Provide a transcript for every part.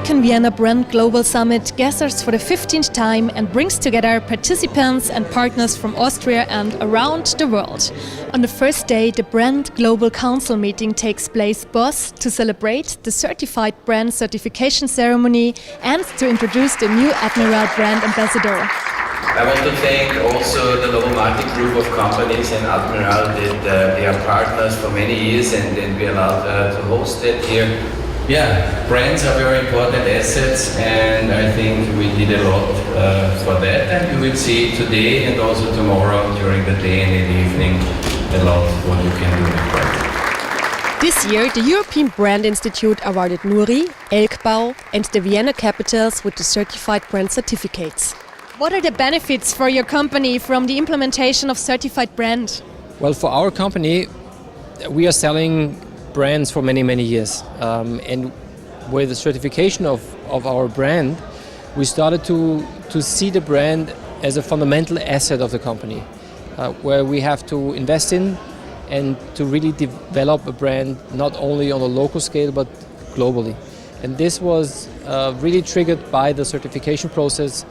iconvienna Brand Global Summit gathers for the 15th time and brings together participants and partners from Austria and around the world. On the first day, the Brand Global Council meeting takes place both to celebrate the certified brand certification ceremony and to introduce the new Admiral brand ambassador. I want to thank also the Novomatic group of companies and Admiral that they are partners for many years and we are allowed to host it here. Yeah, brands are very important assets and I think we did a lot for that, and you will see today and also tomorrow during the day and in the evening a lot what you can do with brands. This year, the European Brand Institute awarded Nuri, Elkbau and the Vienna capitals with the certified brand certificates. What are the benefits for your company from the implementation of certified brand? Well, for our company, we are selling brands for many years. And with the certification of our brand, we started to see the brand as a fundamental asset of the company, where we have to invest in and to really develop a brand not only on a local scale but globally. And this was really triggered by the certification process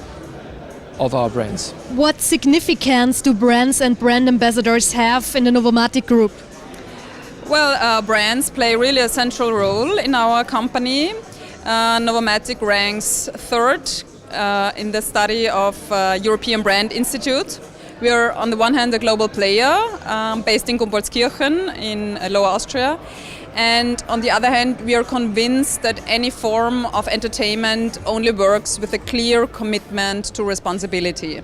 of our brands. What significance do brands and brand ambassadors have in the Novomatic group? Well, brands play really a central role in our company. Novomatic ranks third in the study of European Brand Institute. We are on the one hand a global player based in Gumbolzkirchen in Lower Austria. And on the other hand, we are convinced that any form of entertainment only works with a clear commitment to responsibility.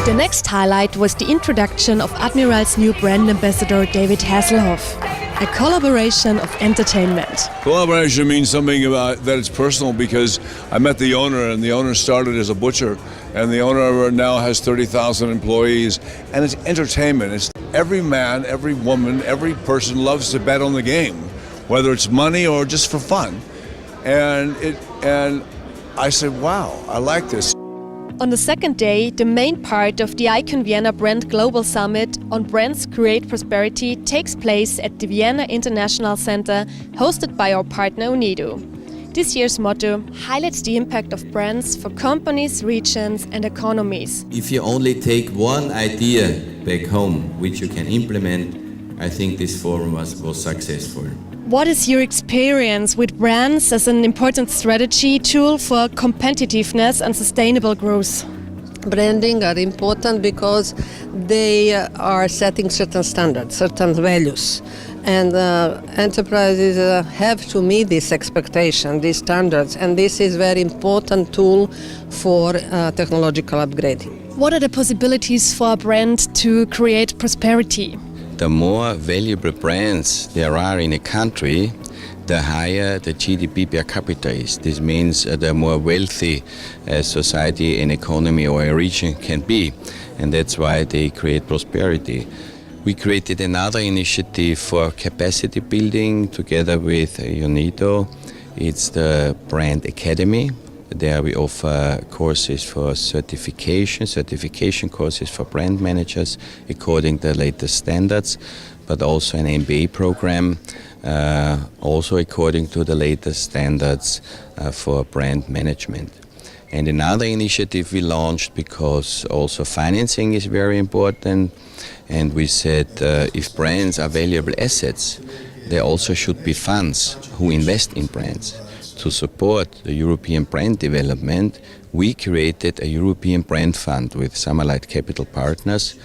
The next highlight was the introduction of Admiral's new brand ambassador David Hasselhoff, a collaboration of entertainment. Collaboration means something about that it's personal, because I met the owner and the owner started as a butcher and the owner now has 30,000 employees, and it's entertainment. It's every man, every woman, every person loves to bet on the game, whether it's money or just for fun. And I said, wow, I like this. On the second day, the main part of the iconvienna Brand Global Summit on Brands Create Prosperity takes place at the Vienna International Center, hosted by our partner UNIDO. This year's motto highlights the impact of brands for companies, regions and economies. If you only take one idea back home, which you can implement, I think this forum was successful. What is your experience with brands as an important strategy tool for competitiveness and sustainable growth? Branding are important because they are setting certain standards, certain values. And enterprises have to meet this expectation, these standards, and this is a very important tool for technological upgrading. What are the possibilities for a brand to create prosperity? The more valuable brands there are in a country, the higher the GDP per capita is. This means the more wealthy a society, an economy or a region can be, and that's why they create prosperity. We created another initiative for capacity building together with UNIDO. It's the Brand Academy. There we offer courses for certification courses for brand managers according to the latest standards, but also an MBA program, also according to the latest standards for brand management. And another initiative we launched, because also financing is very important, and we said if brands are valuable assets, there also should be funds who invest in brands. To support the European brand development, we created a European brand fund with Samarlite Capital Partners,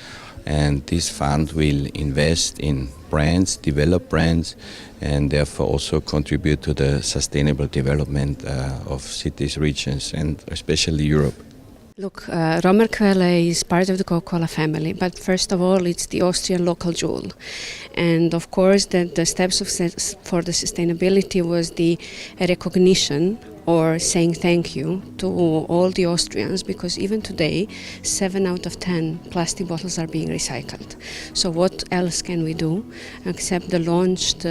and this fund will invest in brands, develop brands, and therefore also contribute to the sustainable development of cities, regions, and especially Europe. Look, Romerquelle is part of the Coca-Cola family, but first of all, it's the Austrian local jewel. And of course, the steps for the sustainability was the recognition or saying thank you to all the Austrians, because even today, 7 out of 10 plastic bottles are being recycled. So what else can we do except the launch?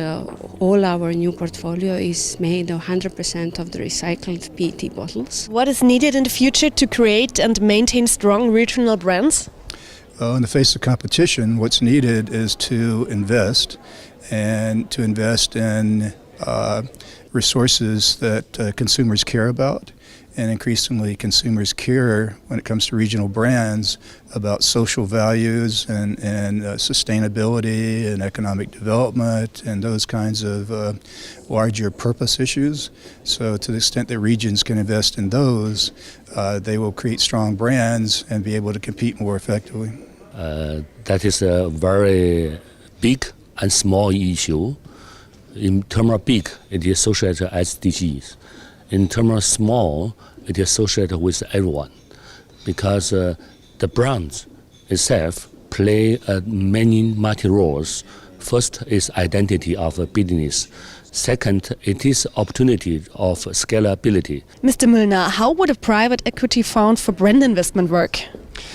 All our new portfolio is made of 100% of the recycled PET bottles. What is needed in the future to create and maintain strong regional brands? In the face of competition, what's needed is to invest and to invest in resources that consumers care about. And increasingly consumers care when it comes to regional brands about social values and sustainability and economic development and those kinds of larger purpose issues. So to the extent that regions can invest in those, they will create strong brands and be able to compete more effectively. That is a very big and small issue. In terms of big, it is associated as SDGs. In terms of small, it is associated with everyone, because the brands itself play many multi roles. First is identity of a business. Second, it is opportunity of scalability. Mr. Müllner, how would a private equity fund for brand investment work?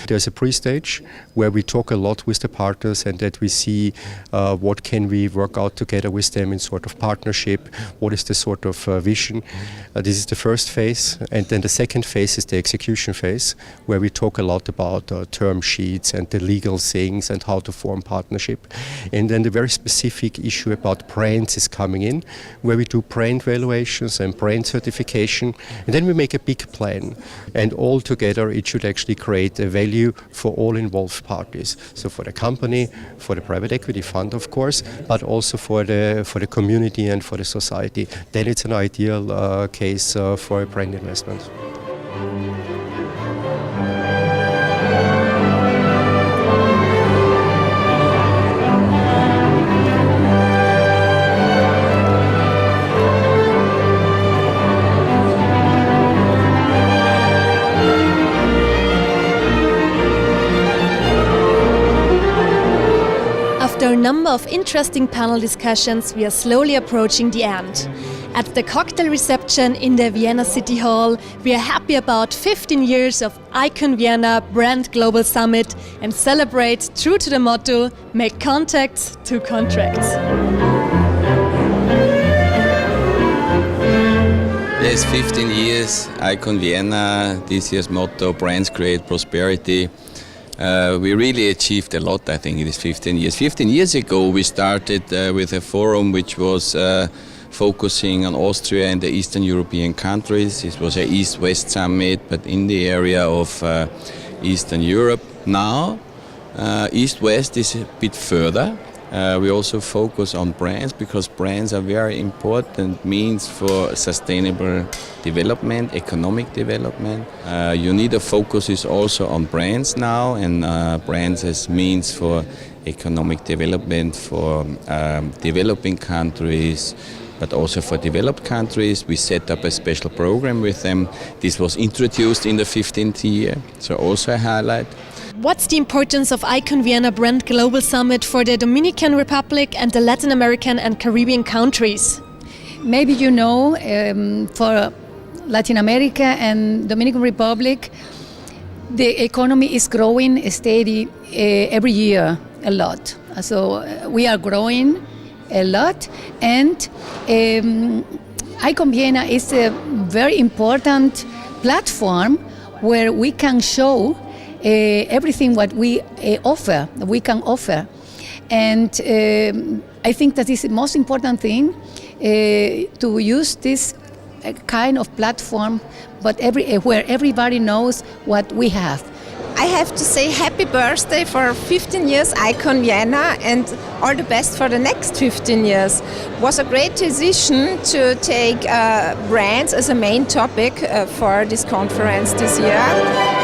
There's a pre-stage where we talk a lot with the partners and that we see what can we work out together with them in sort of partnership, what is the sort of vision. This is the first phase, and then the second phase is the execution phase, where we talk a lot about term sheets and the legal things and how to form partnership. And then the very specific issue about brands is coming in, where we do brand valuations and brand certification, and then we make a big plan. And all together it should actually create a value for all involved parties. So for the company, for the private equity fund, of course, but also for the community and for the society. Then it's an ideal case for a brand investment. After a number of interesting panel discussions, we are slowly approaching the end. At the cocktail reception in the Vienna City Hall, we are happy about 15 years of iconvienna Brand Global Summit and celebrate, true to the motto, make contacts to contracts. Yes, 15 years, iconvienna, this year's motto, brands create prosperity. We really achieved a lot, I think, in these 15 years. 15 years ago, we started with a forum which was focusing on Austria and the Eastern European countries. It was an East-West summit, but in the area of Eastern Europe. Now, East-West is a bit further. We also focus on brands because brands are very important means for sustainable development, economic development. UNIDO focuses also on brands now, and brands as means for economic development for developing countries, but also for developed countries. We set up a special program with them. This was introduced in the 15th year, so also a highlight. What's the importance of iconvienna Brand Global Summit for the Dominican Republic and the Latin American and Caribbean countries? Maybe you know, for Latin America and Dominican Republic, the economy is growing steady every year a lot. So we are growing a lot, and iconvienna is a very important platform where we can show everything what we can offer. And I think that is the most important thing, to use this kind of platform, but where everybody knows what we have. I have to say happy birthday for 15 years iconvienna, and all the best for the next 15 years. It was a great decision to take brands as a main topic for this conference this year.